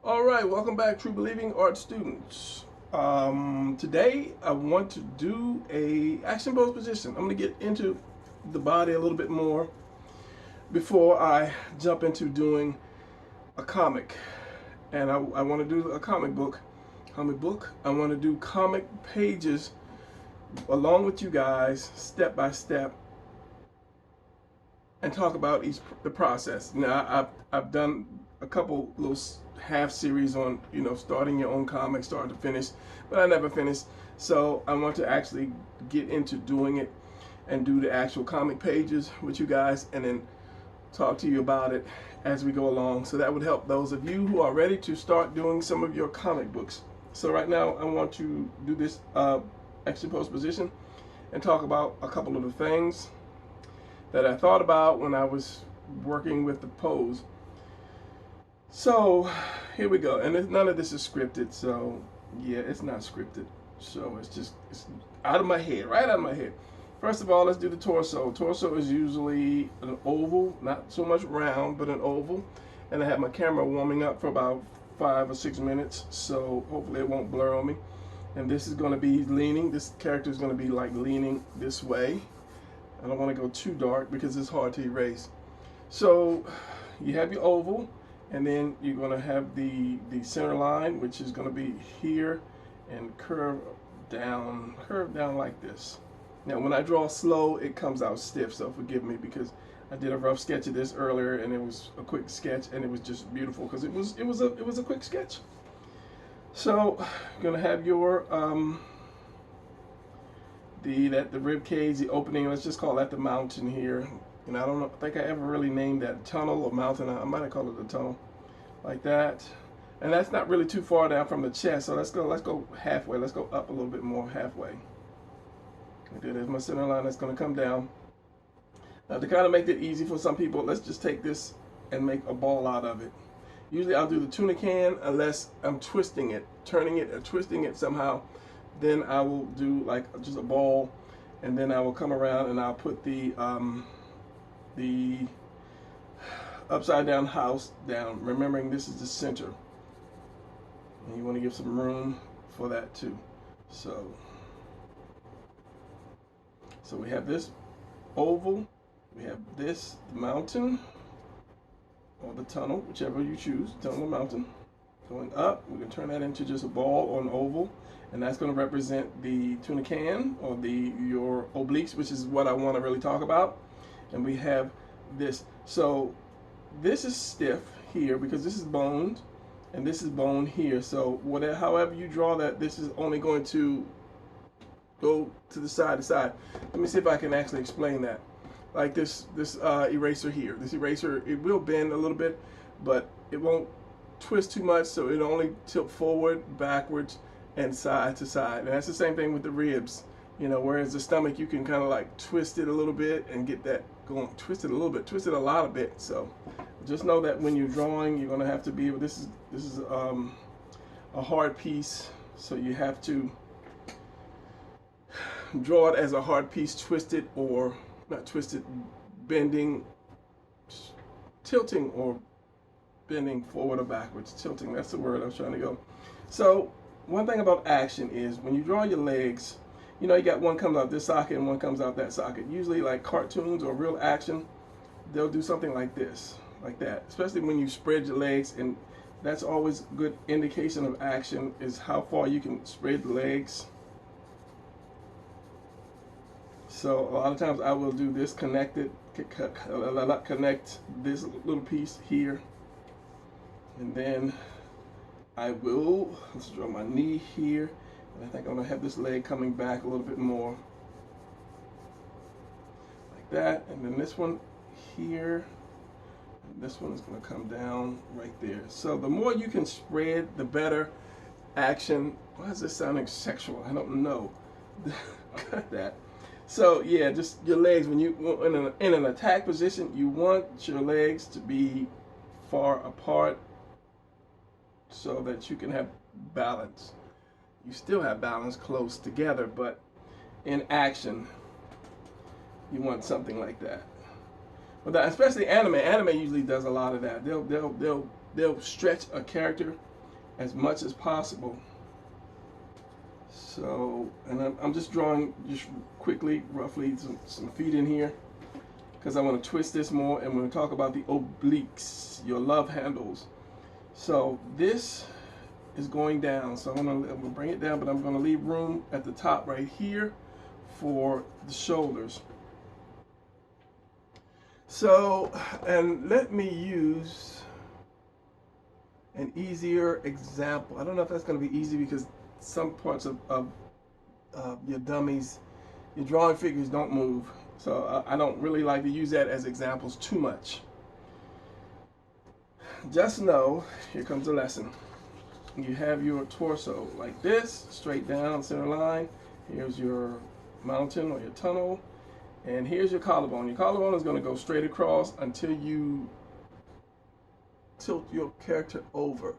All right, welcome back, True Believing Art students. Today I want to do a action pose position. I'm going to get into the body a little bit more before I jump into doing a comic. And I want to do a comic book. I want to do comic pages along with you guys, step by step, and talk about the process. Now I've done a couple little half series on starting your own comic, start to finish, but I never finished. So I want to actually get into doing it and do the actual comic pages with you guys, and then talk to you about it as we go along. So that would help those of you who are ready to start doing some of your comic books. So right now I want to do this action pose position and talk about a couple of the things that I thought about when I was working with the pose. So here we go, and none of this is scripted, so yeah, it's not scripted. So it's out of my head, right out of my head. First of all, let's do the torso. Torso is usually an oval, not so much round, but an oval. And I have my camera warming up for about 5 or 6 minutes, so hopefully it won't blur on me. And this is going to be leaning, this character is going to be like leaning this way. I don't want to go too dark because it's hard to erase. So you have your oval, and then you're going to have the center line, which is going to be here, and curve down like this. Now when I draw slow, it comes out stiff, so forgive me, because I did a rough sketch of this earlier, and it was a quick sketch, and it was just beautiful because it was a quick sketch. So you're going to have your the rib cage, the opening, let's just call that the mountain here. And I don't think I ever really named that tunnel or mountain. I might have called it a tunnel, like that. And that's not really too far down from the chest, so let's go halfway. Let's go up a little bit more, halfway. Okay, there's my center line that's going to come down. Now to kind of make it easy for some people, let's just take this and make a ball out of it. Usually I'll do the tuna can unless I'm twisting it, turning it or twisting it somehow. Then I will do like just a ball, and then I will come around and I'll put the upside down house down, remembering this is the center. And you want to give some room for that too. So we have this oval, we have this mountain, or the tunnel, whichever you choose, tunnel or mountain. Going up, we can turn that into just a ball or an oval, and that's going to represent the tuna can or your obliques, which is what I want to really talk about. And we have this. So this is stiff here because this is boned, and this is bone here. So whatever, however you draw that, this is only going to go to the side to side. Let me see if I can actually explain that. Like this eraser here. This eraser, it will bend a little bit, but it won't twist too much, so it only tilt forward, backwards, and side to side. And that's the same thing with the ribs. Whereas the stomach, you can kind of like twist it a little bit and get that going. Twist it a little bit, twist it a lot of bit. So just know that when you're drawing, you're going to have to be able, this is a hard piece, so you have to draw it as a hard piece, twisted or not twisted, bending, tilting or bending forward or backwards. Tilting, that's the word I was trying to go. So one thing about action is when you draw your legs, you got one comes out this socket and one comes out that socket. Usually like cartoons or real action, they'll do something like this, like that, especially when you spread your legs. And that's always a good indication of action, is how far you can spread the legs. So a lot of times I will do this, connect this little piece here, and then let's draw my knee here, and I think I'm going to have this leg coming back a little bit more, like that, and then this one here, and this one is going to come down right there. So the more you can spread, the better action. Why is this sounding sexual? I don't know. Got that. So yeah, just your legs, when you in an attack position, you want your legs to be far apart so that you can have balance. You still have balance close together, but in action, you want something like that. But especially anime usually does a lot of that. They'll stretch a character as much as possible. So, and I'm just drawing just quickly, roughly some feet in here, because I want to twist this more, and we're going to talk about the obliques, your love handles. So this is going down, so I'm going to bring it down, but I'm going to leave room at the top right here for the shoulders. So, and let me use an easier example. I don't know if that's going to be easy, because some parts of your dummies, your drawing figures don't move. So I don't really like to use that as examples too much. Just know, here comes the lesson. You have your torso like this, straight down, center line. Here's your mountain or your tunnel. And here's your collarbone. Your collarbone is going to go straight across until you tilt your character over.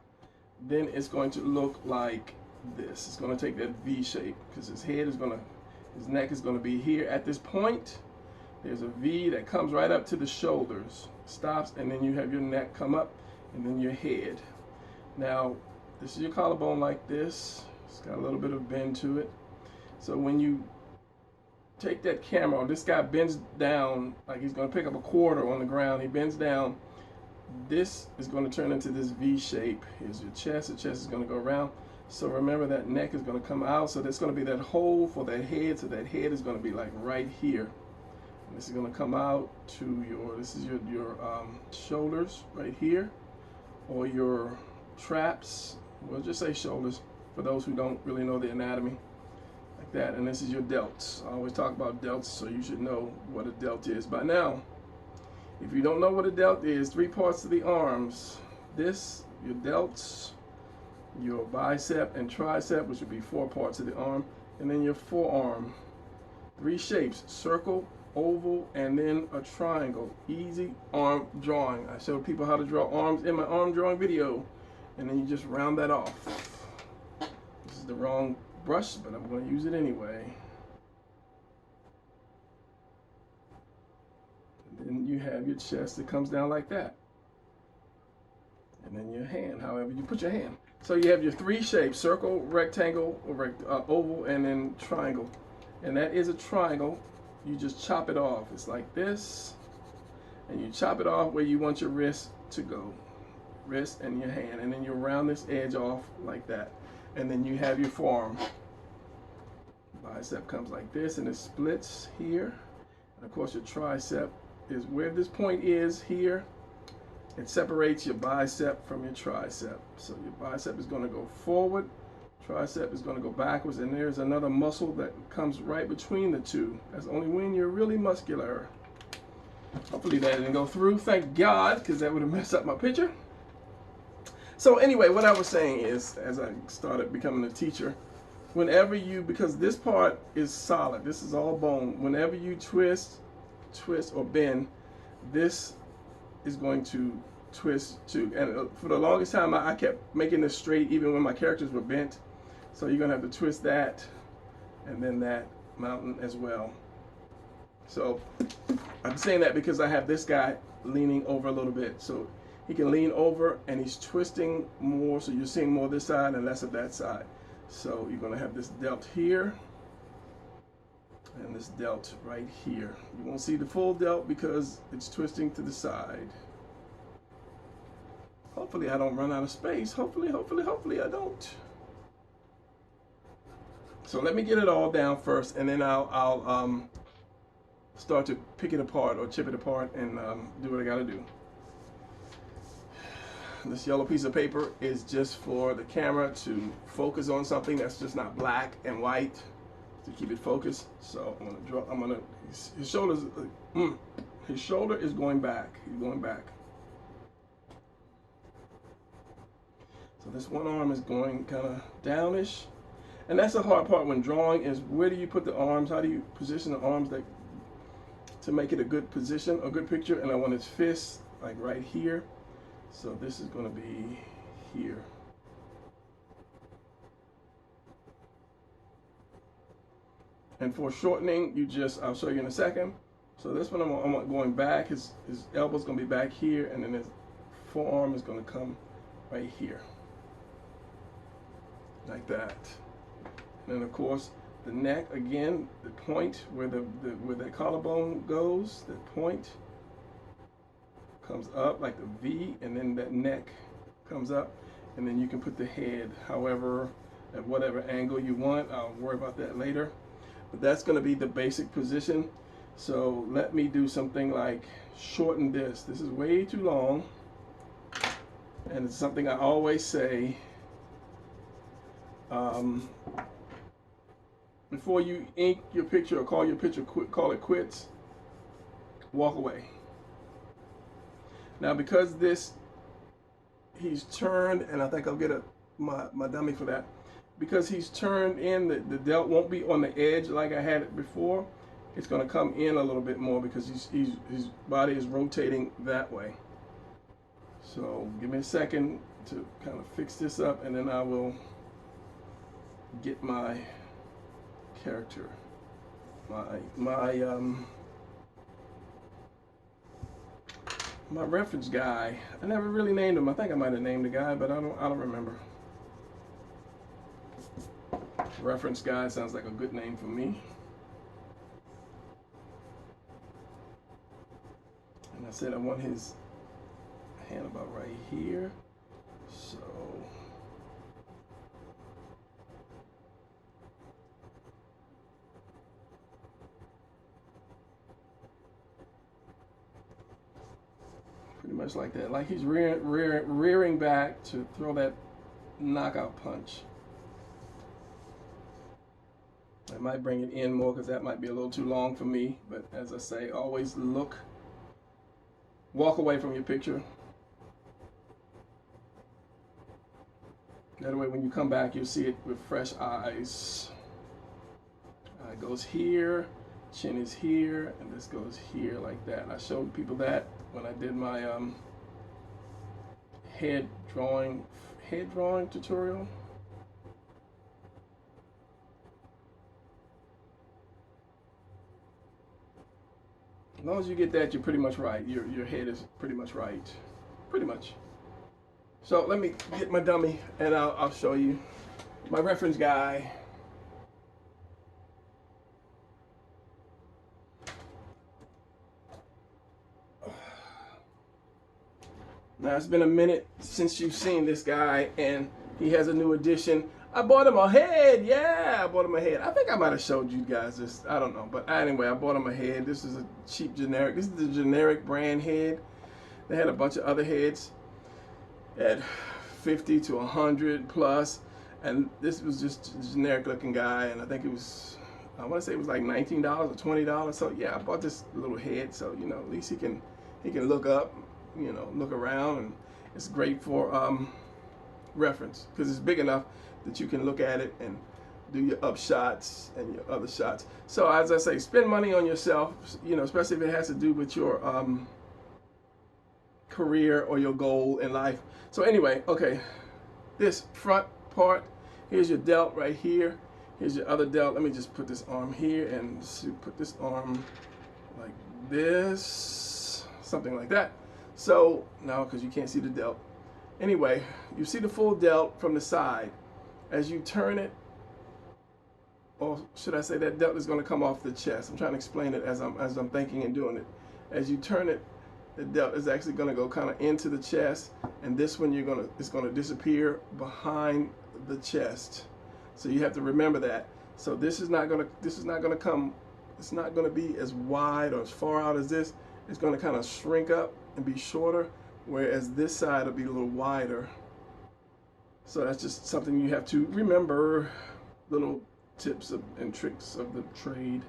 Then it's going to look like this. It's going to take that V shape, because his head is going to, his neck is going to be here at this point. There's a V that comes right up to the shoulders, stops, and then you have your neck come up, and then your head. Now, this is your collarbone like this. It's got a little bit of bend to it. So when you take that camera, this guy bends down like he's going to pick up a quarter on the ground. He bends down. This is going to turn into this V shape. Here's your chest. The chest is going to go around. So remember, that neck is going to come out. So there's going to be that hole for that head. So that head is going to be like right here. And this is going to come out to your, this is your shoulders right here, or your traps. We'll just say shoulders for those who don't really know the anatomy. Like that. And this is your delts. I always talk about delts, so you should know what a delt is by now. If you don't know what a delt is, 3 parts of the arms. This, your delts, your bicep and tricep, which would be 4 parts of the arm, and then your forearm. 3 shapes: circle, oval, and then a triangle. Easy arm drawing. I showed people how to draw arms in my arm drawing video, and then you just round that off. This is the wrong brush, but I'm going to use it anyway. And then you have your chest that comes down like that. And then your hand, however you put your hand. So you have your 3 shapes: circle, rectangle, or oval, and then triangle. And that is a triangle. You just chop it off. It's like this. And you chop it off where you want your wrist to go. Wrist and your hand. And then you round this edge off like that. And then you have your forearm. Bicep comes like this, and it splits here. And of course your tricep is where this point is here. It separates your bicep from your tricep. So your bicep is going to go forward, tricep is going to go backwards, and there's another muscle that comes right between the two. That's only when you're really muscular. Hopefully that didn't go through, thank God, because that would have messed up my picture. So anyway, what I was saying is, as I started becoming a teacher, whenever you, because this part is solid, this is all bone, whenever you twist or bend, this is going to twist too. And for the longest time, I kept making this straight even when my characters were bent. So you're going to have to twist that and then that mountain as well. So I'm saying that because I have this guy leaning over a little bit. So he can lean over and he's twisting more. So you're seeing more this side and less of that side. So you're going to have this delt here and this delt right here. You won't see the full delt because it's twisting to the side. Hopefully I don't run out of space. Hopefully I don't. So let me get it all down first, and then I'll start to pick it apart or chip it apart and do what I gotta do. This yellow piece of paper is just for the camera to focus on something that's just not black and white, to keep it focused. So I'm gonna draw. His shoulders. His shoulder is going back. He's going back. So this one arm is going kind of downish. And that's the hard part when drawing, is where do you put the arms? How do you position the arms to make it a good position, a good picture? And I want his fist like right here. So this is going to be here. And for shortening, I'll show you in a second. So this one I'm going back. His elbow's going to be back here, and then his forearm is going to come right here. like that. And then of course the neck, again, the point where where that collarbone goes, that point comes up like the V, and then that neck comes up, and then you can put the head however, at whatever angle you want. I'll worry about that later. But that's going to be the basic position. So let me do something like shorten this. This is way too long, and it's something I always say. Before you ink your picture or call your picture call it quits, walk away. Now because he's turned, and I think I'll get my dummy for that. Because he's turned in, the delt won't be on the edge like I had it before. It's going to come in a little bit more because his body is rotating that way. So give me a second to kind of fix this up, and then I will get my character, my reference guy. I never really named him. I think I might have named the guy, but I don't remember. Reference guy sounds like a good name for me. And I said I want his hand about right here. So pretty much like that, like he's rearing back to throw that knockout punch. I might bring it in more because that might be a little too long for me, but as I say, always walk away from your picture. That way when you come back, you'll see it with fresh eyes. It goes here, chin is here, and this goes here like that. And I showed people that when I did my head drawing tutorial. As long as you get that, you're pretty much right. Your head is pretty much right. Pretty much. So let me get my dummy and I'll show you my reference guy. Now it's been a minute since you've seen this guy, and he has a new addition. I bought him a head. Yeah, I bought him a head. I think I might have showed you guys this. I don't know. But anyway, I bought him a head. This is a cheap generic. This is the generic brand head. They had a bunch of other heads at 50 to 100 plus. And this was just a generic looking guy. And I think it was, I want to say it was like $19 or $20. So yeah, I bought this little head. So, you know, at least he can look up, you know, look around. And it's great for reference because it's big enough that you can look at it and do your up shots and your other shots. So as I say, spend money on yourself, you know, especially if it has to do with your career or your goal in life. So anyway, okay, this front part, here's your delt right here. Here's your other delt. Let me just put this arm here and put this arm like this, something like that. So now, because you can't see the delt. Anyway, you see the full delt from the side. As you turn it, or should I say that delt is going to come off the chest. I'm trying to explain it as I'm thinking and doing it. As you turn it, the delt is actually going to go kind of into the chest, and this one it's going to disappear behind the chest. So you have to remember that. So this is not going to come. It's not going to be as wide or as far out as this. It's going to kind of shrink up and be shorter, whereas this side will be a little wider. So that's just something you have to remember, little tips and tricks of the trade.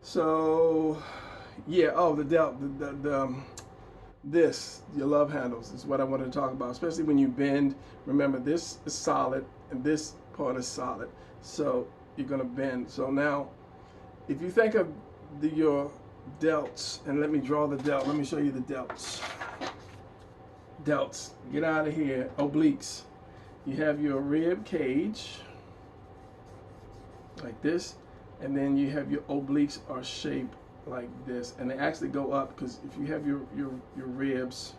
So yeah, oh, the delt, this, your love handles is what I wanted to talk about, especially when you bend. Remember, this is solid and this part is solid. So you're gonna bend. So now, if you think of your delts, and let me draw the delt, let me show you the delts. Delts, get out of here. Obliques. You have your rib cage like this, and then you have your obliques are shaped like this, and they actually go up because if you have your ribs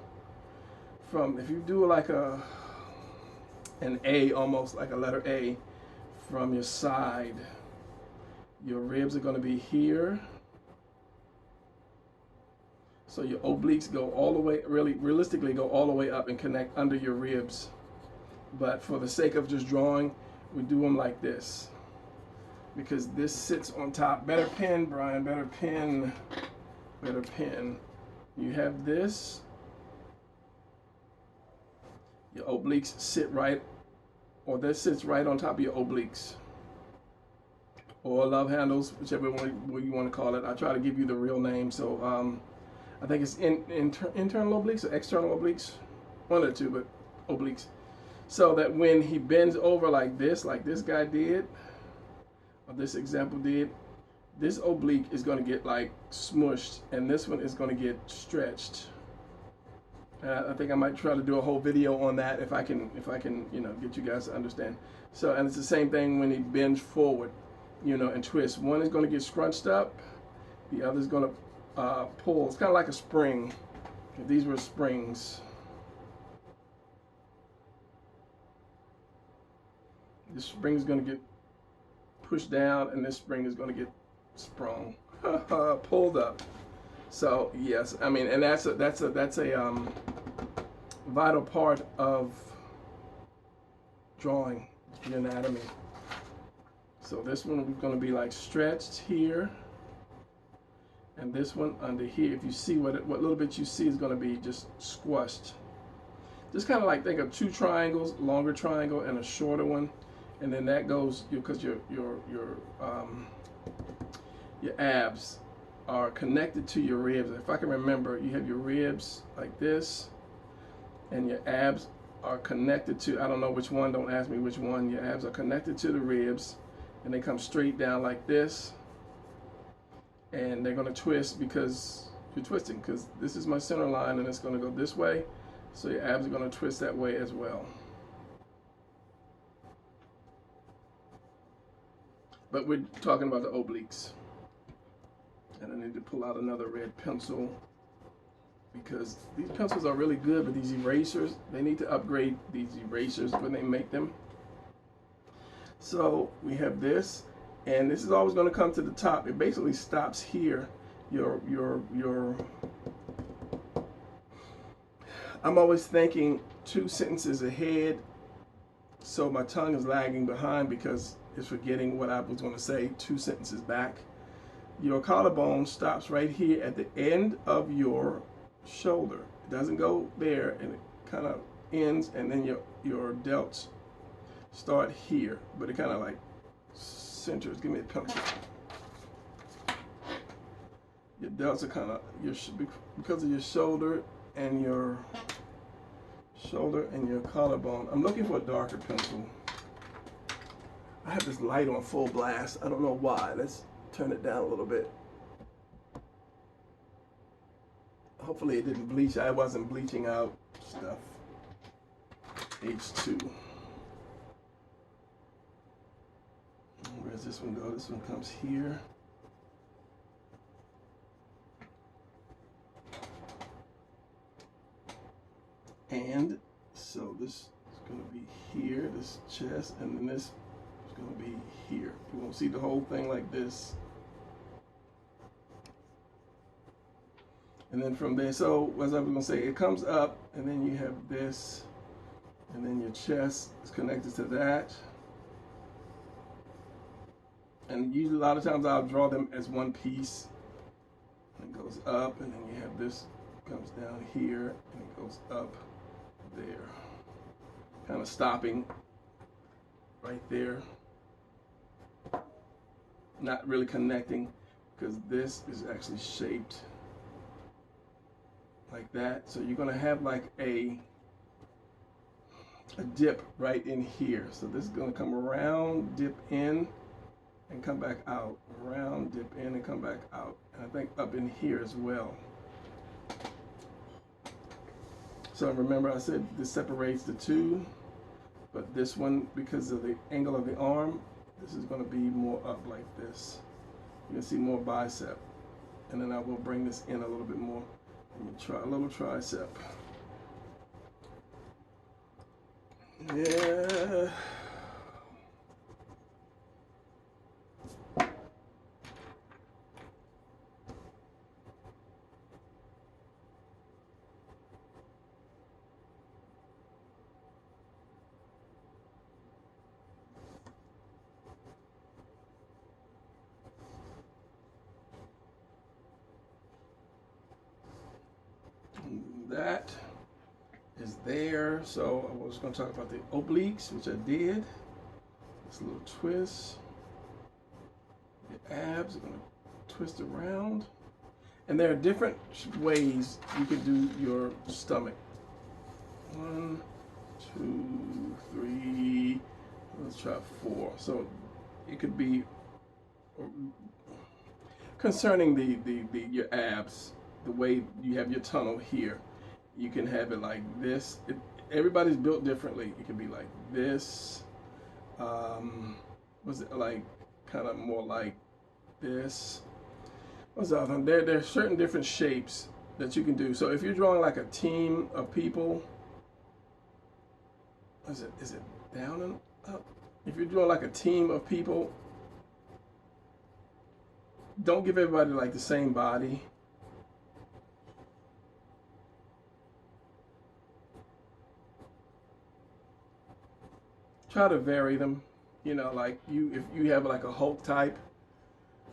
from, if you do like a an A, almost like a letter A, from your side. Your ribs are going to be here. So your obliques go all the way, realistically go all the way up and connect under your ribs. But for the sake of just drawing, we do them like this. Because this sits on top. Better pen, Brian, better pen. Better pen. You have this. Your obliques sit right, or this sits right on top of your obliques. Or love handles, whichever one you want to call it. I try to give you the real name. So I think it's internal obliques or external obliques. One of the two, but obliques. So that when he bends over like this guy did, or this example did, this oblique is going to get like smushed, and this one is going to get stretched. I think I might try to do a whole video on that if I can, you know, get you guys to understand. So, and it's the same thing when he bends forward, you know, and twists. One is going to get scrunched up, the other is going to pull. It's kind of like a spring. If these were springs. This spring is going to get pushed down, and this spring is going to get sprung, pulled up. So yes, I mean, and that's a vital part of drawing the anatomy. So this one is going to be like stretched here, and this one under here. If you see what little bit you see is going to be just squashed. Just kind of like think of two triangles, longer triangle and a shorter one. And then that goes, because your abs are connected to your ribs. If I can remember, you have your ribs like this, and your abs are connected to, I don't know which one, don't ask me which one. Your abs are connected to the ribs, and they come straight down like this. And they're going to twist because you're twisting, because this is my center line, and it's going to go this way. So your abs are going to twist that way as well. But we're talking about the obliques. And I need to pull out another red pencil, because these pencils are really good, but these erasers, they need to upgrade these erasers when they make them. So we have this, and this is always going to come to the top. It basically stops here. I'm always thinking 2 sentences ahead, so my tongue is lagging behind because it's forgetting what I was going to say 2 sentences back. Your collarbone stops right here at the end of your shoulder. It doesn't go there, and it kind of ends, and then your delts start here, but it kind of like centers. Give me a pencil. Your delts are kind of, because of your shoulder and your collarbone. I'm looking for a darker pencil. I have this light on full blast. I don't know why. Let's turn it down a little bit. Hopefully it didn't bleach. I wasn't bleaching out stuff. H2. Where does this one go? This one comes here. And so this is going to be here, this chest, and then this is going to be here. You won't see the whole thing like this. And then from there, so as I was going to say, it comes up, and then you have this, and then your chest is connected to that. And usually a lot of times I'll draw them as one piece. And it goes up, and then you have this comes down here, and it goes up there. Kind of stopping right there. Not really connecting, because this is actually shaped like that. So you're going to have like a dip right in here. So this is going to come around, dip in, and come back out. Around, dip in, and come back out. And I think up in here as well. So remember I said this separates the two, but this one, because of the angle of the arm, this is going to be more up like this. You can see more bicep. And then I will bring this in a little bit more. And you try a little tricep. Yeah. That is there. So I was going to talk about the obliques, which I did. This little twist. The abs are going to twist around. And there are different ways you can do your stomach. 1, 2, 3. Let's try 4. So it could be concerning your abs, the way you have your tunnel here. You can have it like this. Everybody's built differently. It can be like this. Was it like kind of more like this? What's the other one? There are certain different shapes that you can do. So if you're drawing like a team of people, is it down and up? If you're drawing like a team of people, don't give everybody like the same body. Try to vary them. You know, like if you have like a Hulk type,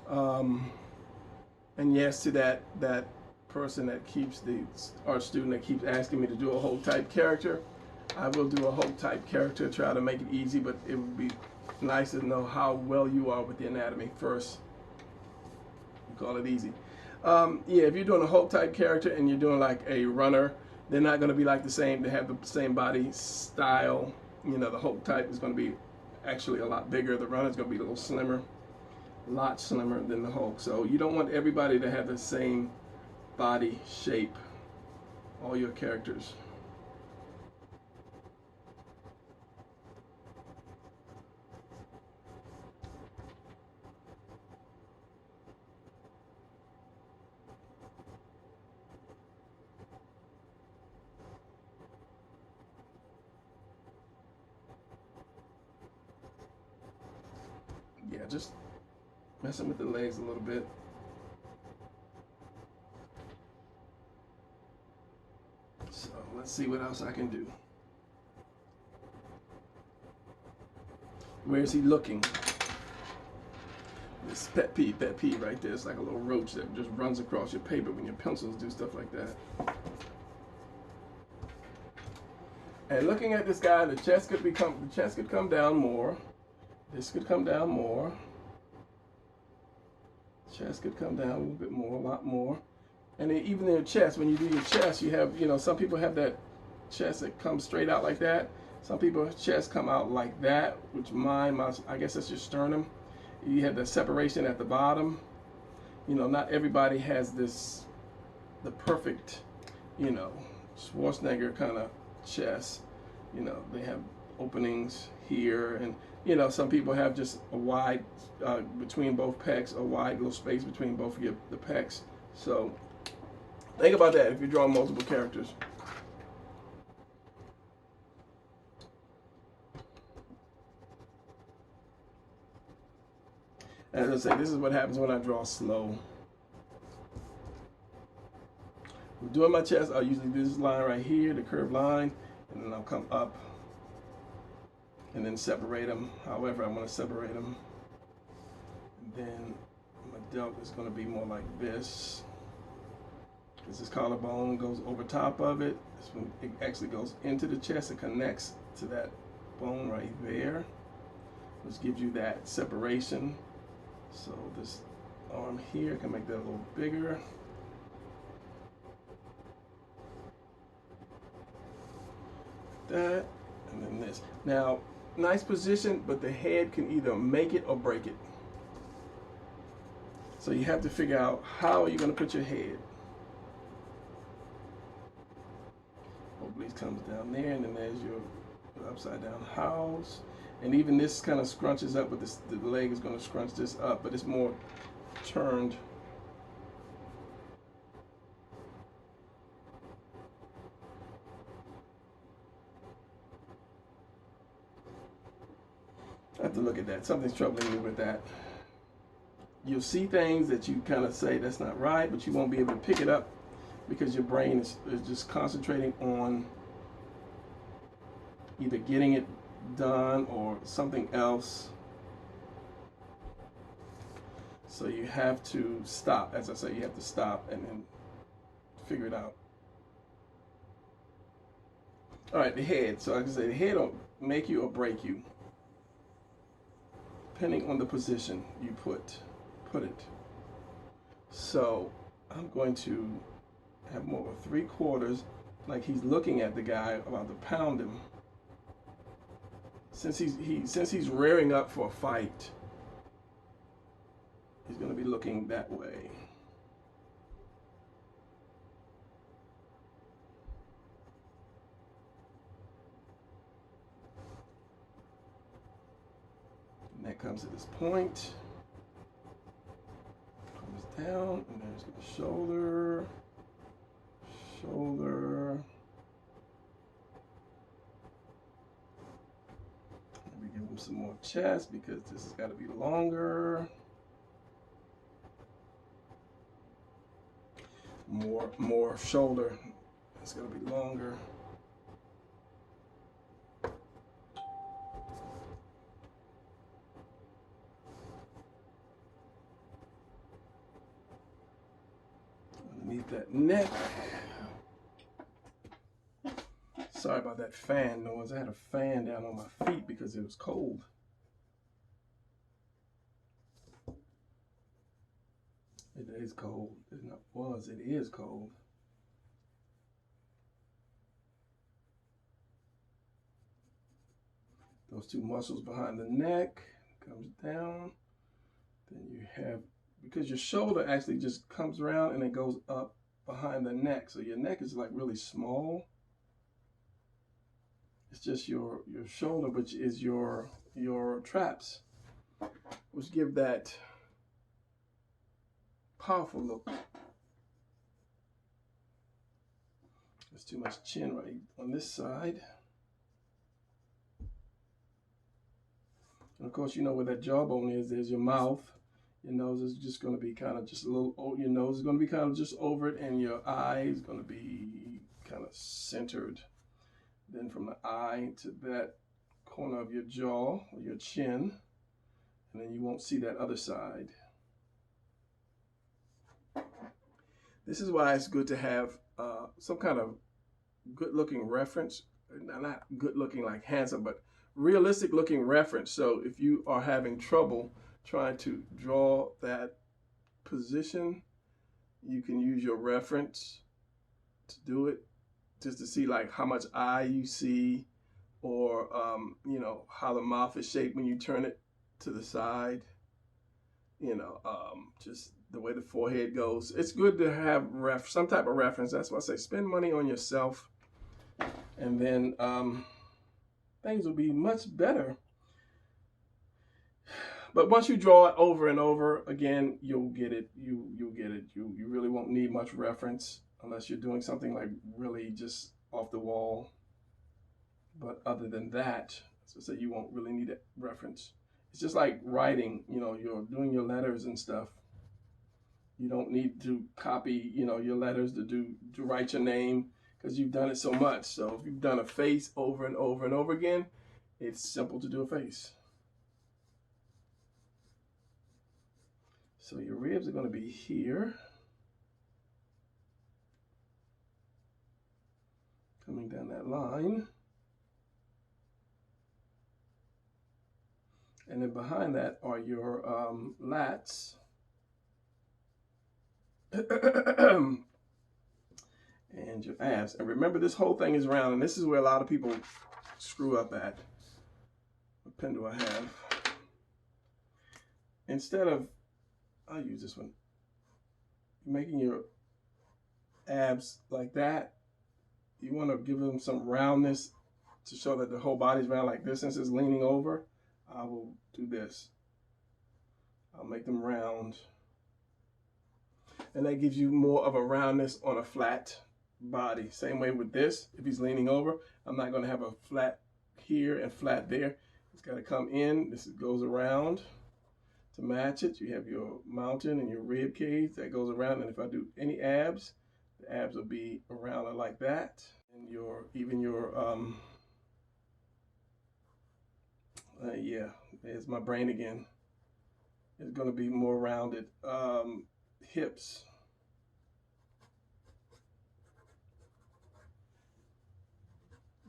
and yes, to that person that keeps the art student that keeps asking me to do a Hulk type character, I will do a Hulk type character. Try to make it easy, but it would be nice to know how well you are with the anatomy first. We call it easy. Yeah, if you're doing a Hulk type character and you're doing like a runner, they're not going to be like the same. They have the same body style. You know, the Hulk type is going to be actually a lot bigger. The runner is going to be a little slimmer, a lot slimmer than the Hulk. So you don't want everybody to have the same body shape, all your characters. Yeah, just messing with the legs a little bit. So let's see what else I can do. Where is he looking? This pet peeve right there. It's like a little roach that just runs across your paper when your pencils do stuff like that. And looking at this guy, the chest could come down more. This could come down more. Chest could come down a little bit more, a lot more. And then even in your chest, when you do your chest, you have, some people have that chest that comes straight out like that. Some people's chest come out like that, which I guess that's your sternum. You have the separation at the bottom. Not everybody has the perfect, Schwarzenegger kind of chest. They have openings here, and some people have just a wide between both pecs, a wide little space between both of the pecs. So think about that if you're drawing multiple characters. As I say, this is what happens when I draw slow. When doing my chest, I'll usually do this line right here, the curved line, and then I'll come up and then separate them however I want to separate them. And then my delt is going to be more like this. This collarbone goes over top of it. This one, it actually goes into the chest. It connects to that bone right there, which gives you that separation. So this arm here can make that a little bigger. That, and then this. Now, nice position, but the head can either make it or break it. So you have to figure out how are you going to put your head. Obliques comes down there, and then there's your upside down house. And even this kind of scrunches up, but the leg is going to scrunch this up, but it's more turned. I have to look at that. Something's troubling me with that. You'll see things that you kind of say that's not right, but you won't be able to pick it up because your brain is just concentrating on either getting it done or something else. So you have to stop. As I say, you have to stop and then figure it out. All right, the head. So like I say, the head will make you or break you, depending on the position you put it. So I'm going to have more of 3/4, like he's looking at the guy about to pound him. Since he's rearing up for a fight, he's going to be looking that way. And that comes to this point. Comes down, and there's the shoulder. Maybe give him some more chest because this has got to be longer. More shoulder. It's going to be longer. Underneath that neck. Sorry about that fan noise. I had a fan down on my feet because it was cold. It is cold. It not was. It is cold. Those two muscles behind the neck comes down. Then you have, because your shoulder actually just comes around and it goes up behind the neck. So your neck is like really small. It's just your shoulder, which is your traps, which give that powerful look. There's too much chin right on this side. And of course, you know where that jawbone is, there's your mouth. Your nose is just going to be kind of just a little, your nose is going to be kind of just over it, and your eye is going to be kind of centered. Then from the eye to that corner of your jaw or your chin, and then you won't see that other side. This is why it's good to have some kind of good-looking reference. Not good-looking like handsome, but realistic-looking reference. So if you are having trouble trying to draw that position, you can use your reference to do it, just to see like how much eye you see, or you know, how the mouth is shaped when you turn it to the side, you know, just the way the forehead goes. It's good to have some type of reference. That's why I say spend money on yourself, and then things will be much better. But once you draw it over and over again, you'll get it. You'll get it. You really won't need much reference unless you're doing something like really just off the wall. But other than that, so you won't really need a reference. It's just like writing, you know, you're doing your letters and stuff. You don't need to copy, you know, your letters to write your name, because you've done it so much. So if you've done a face over and over and over again, it's simple to do a face. So your ribs are going to be here. Coming down that line. And then behind that are your lats. And your abs. And remember, this whole thing is round, and this is where a lot of people screw up at. What pen do I have? Instead of, I'll use this one, making your abs like that, you want to give them some roundness to show that the whole body's round like this. Since it's leaning over, I will do this. I'll make them round. And that gives you more of a roundness on a flat body. Same way with this. If he's leaning over, I'm not going to have a flat here and flat there. It's got to come in. This goes around to match it. You have your mountain and your rib cage that goes around. And if I do any abs, the abs will be around it like that. And even your yeah, there's my brain again. It's going to be more rounded. Hips.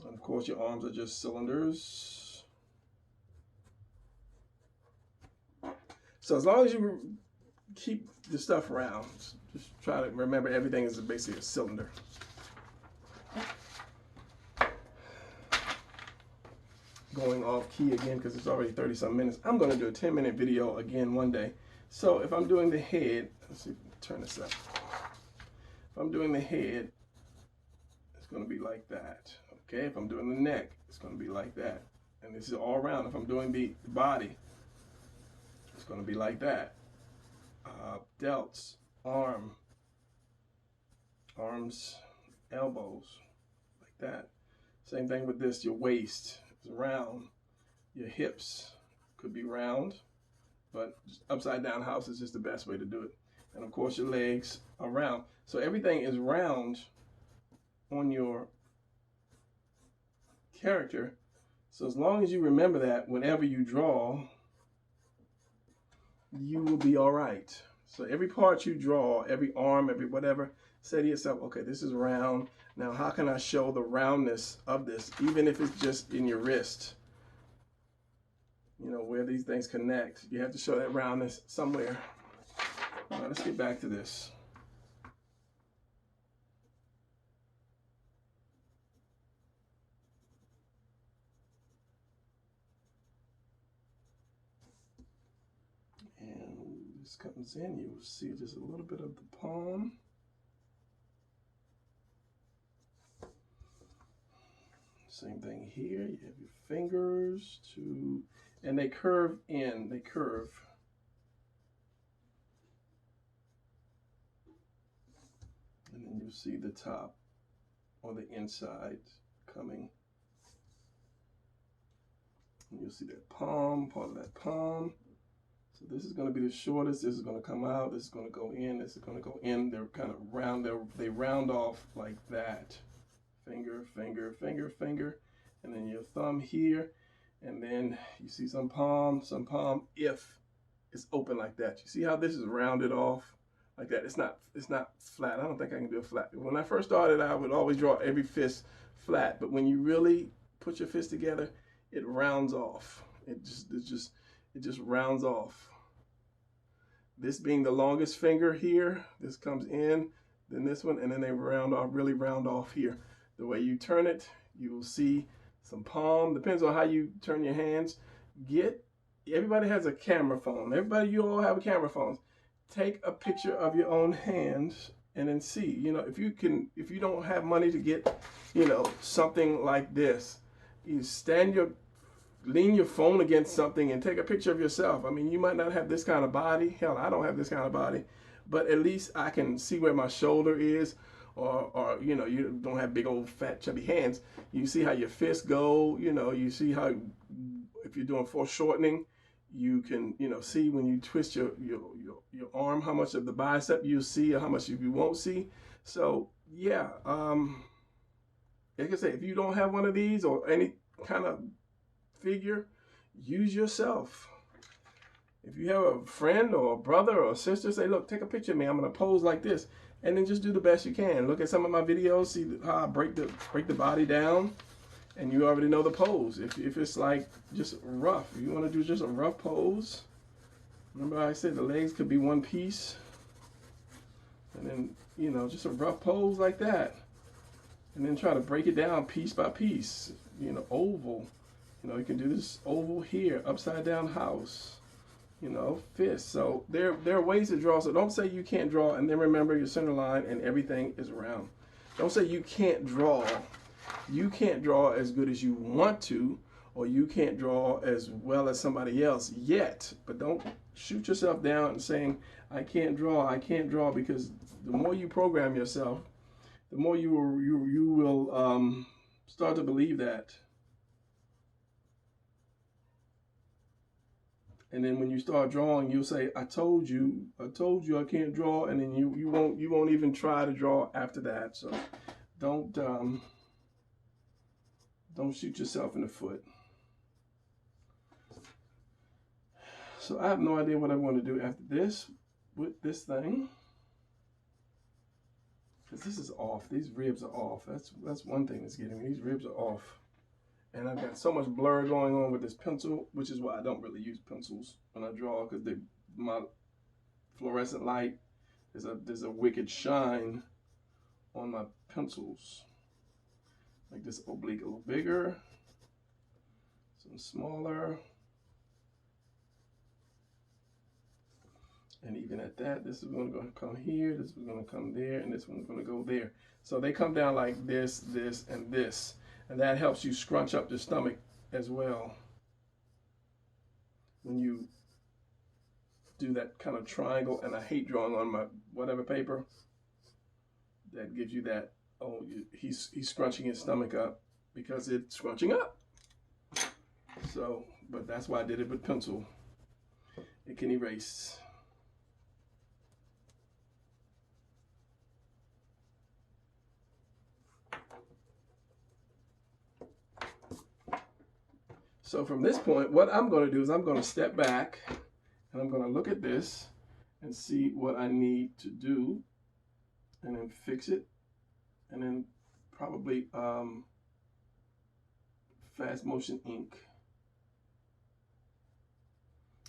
And of course, your arms are just cylinders. So as long as you keep the stuff round, just try to remember everything is basically a cylinder. Going off key again because it's already 30-some minutes. I'm going to do a 10-minute video again one day. So if I'm doing the head, let's see if I can turn this up. If I'm doing the head, it's going to be like that. Okay, if I'm doing the neck, it's going to be like that. And this is all around. If I'm doing the body, it's going to be like that. Delts, arms, elbows, like that. Same thing with this, your waist is round. Your hips could be round, but upside down house is just the best way to do it. And of course your legs are round. So everything is round on your character. So as long as you remember that, whenever you draw, you will be all right. So every part you draw, every arm, every whatever, say to yourself, okay, this is round. Now, how can I show the roundness of this, even if it's just in your wrist? You know, where these things connect. You have to show that roundness somewhere. All right, let's get back to this. And this comes in, you will see just a little bit of the palm. Same thing here. You have your fingers and they curve in, they curve. And then you'll see the top or the inside coming. And you'll see that palm, part of that palm. So this is going to be the shortest. This is going to come out. This is going to go in. This is going to go in. They're kind of round. They round off like that. Finger, finger, finger, finger. And then your thumb here. And then you see some palm if it's open like that. You see how this is rounded off like that? It's not flat. I don't think I can do it flat. When I first started, I would always draw every fist flat. But when you really put your fist together, it rounds off. It just rounds off. This being the longest finger here, this comes in, then this one, and then they round off, really round off here. The way you turn it, you will see some palm. Depends on how you turn your hands. Everybody has a camera phone. You all have a camera phone. Take a picture of your own hands and then see. You know, if you don't have money to get, you know, something like this, you lean your phone against something and take a picture of yourself. I mean, you might not have this kind of body. Hell, I don't have this kind of body, but at least I can see where my shoulder is, or you know, you don't have big old fat chubby hands. You see how your fists go. You know, you see how if you're doing foreshortening, you can, you know, see when you twist your arm how much of the bicep you see or how much you won't see. So yeah, like I say, if you don't have one of these or any kind of figure, use yourself. If you have a friend or a brother or a sister, say, look, take a picture of me. I'm going to pose like this. And then just do the best you can. Look at some of my videos, see how I break the body down, and you already know the pose. If it's like just rough, you want to do just a rough pose. Remember I said the legs could be one piece. And then, you know, just a rough pose like that. And then try to break it down piece by piece. You know, oval. You know, you can do this oval here, upside down house. You know, fist. So there are ways to draw. So don't say you can't draw, and then remember your center line and everything is round. Don't say you can't draw. You can't draw as good as you want to, or you can't draw as well as somebody else yet. But don't shoot yourself down and saying, I can't draw, because the more you program yourself, the more you will start to believe that. And then when you start drawing, you'll say, I told you I can't draw, and then you won't even try to draw after that. So don't shoot yourself in the foot. So I have no idea what I want to do after this with this thing, because this is off. These ribs are off. That's one thing that's getting me. These ribs are off. And I've got so much blur going on with this pencil, which is why I don't really use pencils when I draw, because my fluorescent light, there's a wicked shine on my pencils. Make this oblique a little bigger, some smaller. And even at that, this is going to come here, this is going to come there, and this one's going to go there. So they come down like this, this, and this. And that helps you scrunch up your stomach as well. When you do that kind of triangle, and I hate drawing on my whatever paper, that gives you that, oh, he's scrunching his stomach up because it's scrunching up. So, but that's why I did it with pencil. It can erase. So from this point, what I'm going to do is I'm going to step back and I'm going to look at this and see what I need to do, and then fix it, and then probably fast motion ink.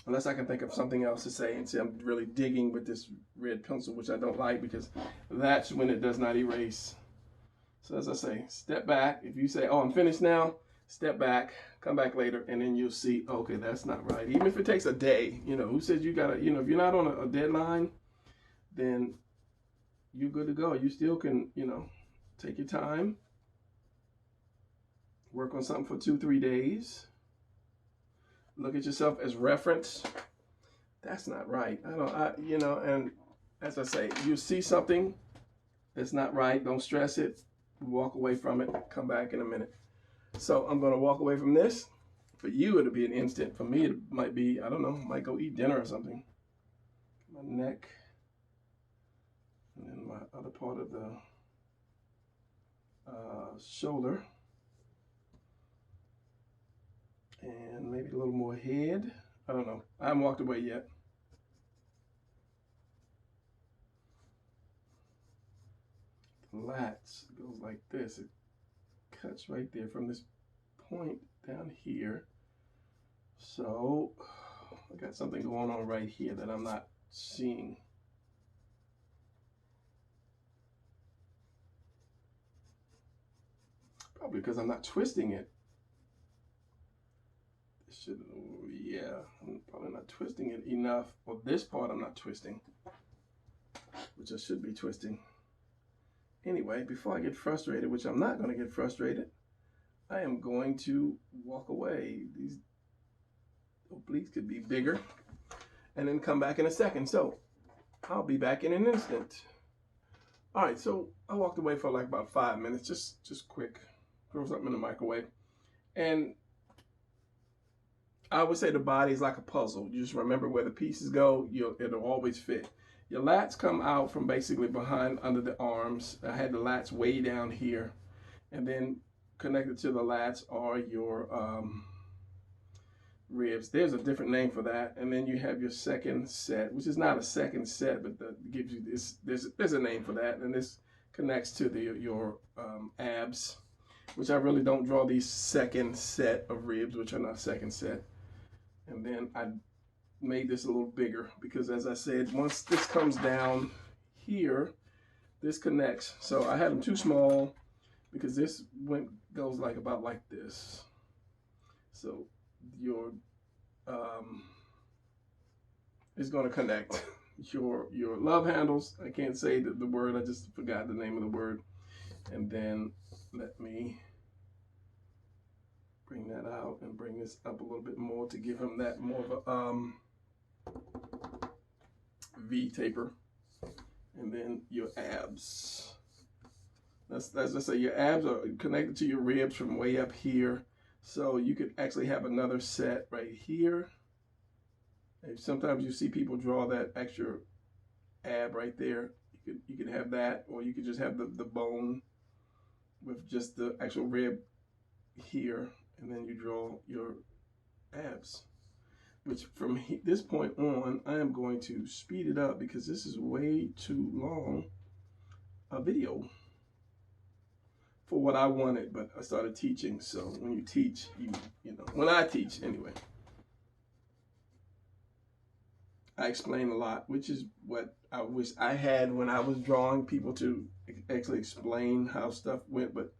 Unless I can think of something else to say and say I'm really digging with this red pencil, which I don't like, because that's when it does not erase. So as I say, step back. If you say, oh, I'm finished now, step back, come back later, and then you'll see, okay, that's not right. Even if it takes a day, you know, who says you gotta, you know, if you're not on a deadline, then you're good to go. You still can, you know, take your time, work on something for 2-3 days, look at yourself as reference. That's not right. You know, and as I say, you see something that's not right, don't stress it, walk away from it, come back in a minute. So I'm going to walk away from this. For you, it'll be an instant. For me, it might be, I don't know, might go eat dinner or something. My neck, and then my other part of the shoulder, and maybe a little more head. I don't know. I haven't walked away yet. The lats goes like this. It cuts right there from this point down here. So I got something going on right here that I'm not seeing. Probably because I'm not twisting it. Yeah, I'm probably not twisting it enough. Well, this part I'm not twisting, which I should be twisting. Anyway, before I get frustrated, which I'm not going to get frustrated, I am going to walk away. These obliques could be bigger, and then come back in a second. So I'll be back in an instant. All right, so I walked away for like about 5 minutes, just quick, throw something in the microwave. And I would say the body is like a puzzle. You just remember where the pieces go, it'll always fit. Your lats come out from basically behind under the arms. I had the lats way down here, and then connected to the lats are your ribs. There's a different name for that. And then you have your second set, which is not a second set, but that gives you this. There's a name for that, and this connects to your abs, which I really don't draw these second set of ribs, which are not second set. And then I made this a little bigger because, as I said, once this comes down here, this connects. So I had them too small because this goes like about like this. So your is going to connect your love handles. I can't say the word. I just forgot the name of the word. And then let me bring that out and bring this up a little bit more to give him that more of a V taper. And then your abs. As I say, your abs are connected to your ribs from way up here. So you could actually have another set right here. Sometimes you see people draw that extra ab right there. You could have that, or you could just have the bone with just the actual rib here, and then you draw your abs. Which from this point on, I am going to speed it up because this is way too long a video for what I wanted. But I started teaching, so when you teach, you know, when I teach anyway, I explain a lot, which is what I wish I had when I was drawing, people to actually explain how stuff went. But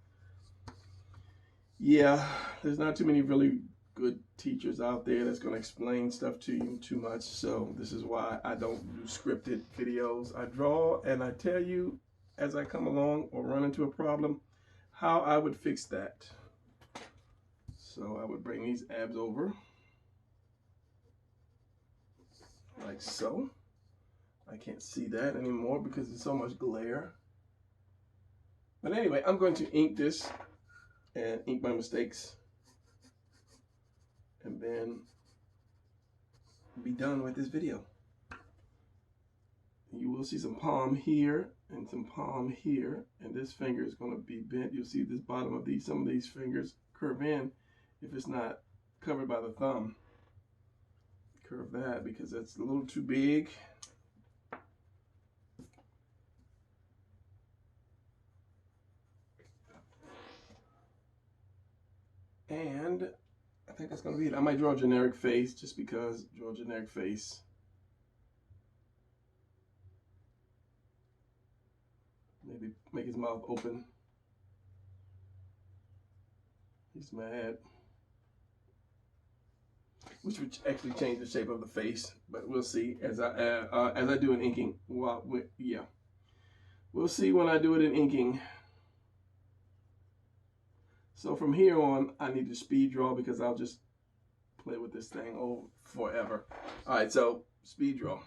yeah, there's not too many really good teachers out there that's going to explain stuff to you too much. So this is why I don't do scripted videos. I draw and I tell you as I come along or run into a problem how I would fix that. So I would bring these abs over like so. I can't see that anymore because there's so much glare. But anyway, I'm going to ink this and ink my mistakes, and then be done with this video. You will see some palm here and some palm here, and this finger is going to be bent. You'll see this bottom of these, some of these fingers curve in if it's not covered by the thumb. Curve that because that's a little too big. And I think that's going to be it. I might draw a generic face just because. Draw a generic face. Maybe make his mouth open. He's mad. Which would actually change the shape of the face, but we'll see as I do an inking. Well, yeah, we'll see when I do it in inking. So from here on, I need to speed draw because I'll just play with this thing forever. All right, so speed draw.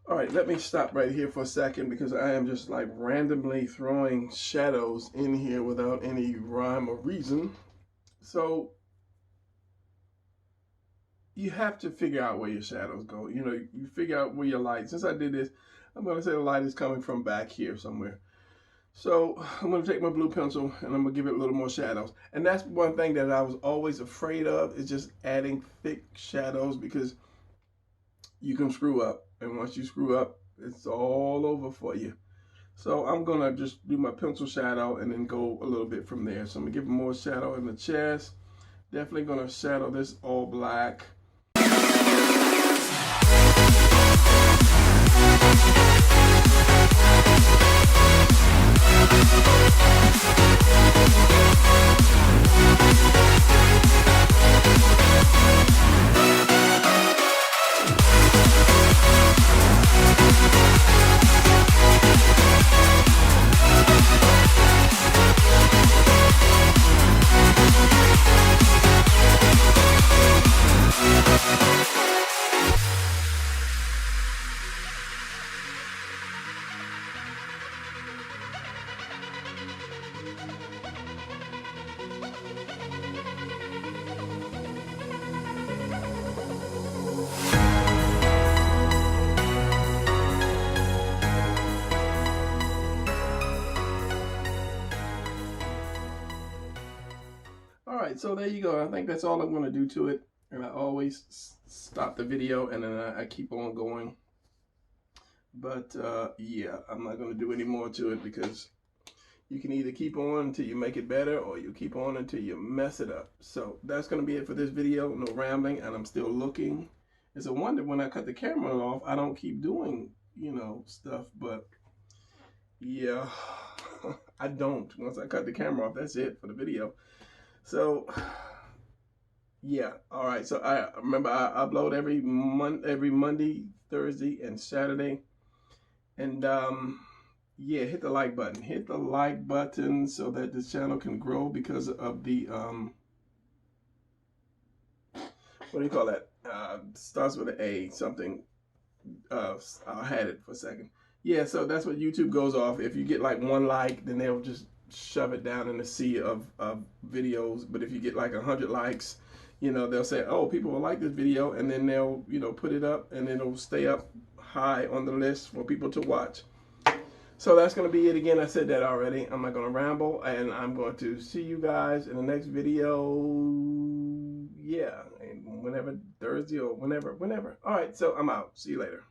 All right, let me stop right here for a second because I am just like randomly throwing shadows in here without any rhyme or reason. So you have to figure out where your shadows go. You know, you figure out where your light. Since I did this, I'm going to say the light is coming from back here somewhere. So I'm going to take my blue pencil and I'm going to give it a little more shadows. And that's one thing that I was always afraid of, is just adding thick shadows, because you can screw up. And once you screw up, it's all over for you. So I'm going to just do my pencil shadow and then go a little bit from there. So I'm going to give more shadow in the chest. Definitely going to shadow this all black. So there you go. I think that's all I'm going to do to it. and I always stop the video and then I keep on going. But yeah, I'm not going to do any more to it because you can either keep on until you make it better or you keep on until you mess it up. So that's going to be it for this video. No rambling, and I'm still looking. It's a wonder when I cut the camera off, I don't keep doing, you know, stuff. But yeah, I don't. Once I cut the camera off, that's it for the video. So yeah, all right. So I remember I upload every Monday, Thursday, and Saturday. And yeah, hit the like button. Hit the like button so that this channel can grow because of the what do you call that? Starts with an A, something. I had it for a second. Yeah, so that's what YouTube goes off. If you get like 1 like, then they'll just shove it down in the sea of videos. But if you get like 100 likes, you know, they'll say, oh, people will like this video, and then they'll, you know, put it up, and it'll stay up high on the list for people to watch. So that's going to be it again. I said that already. I'm not going to ramble, and I'm going to see you guys in the next video. Yeah, whenever, Thursday or whenever. All right, so I'm out. See you later.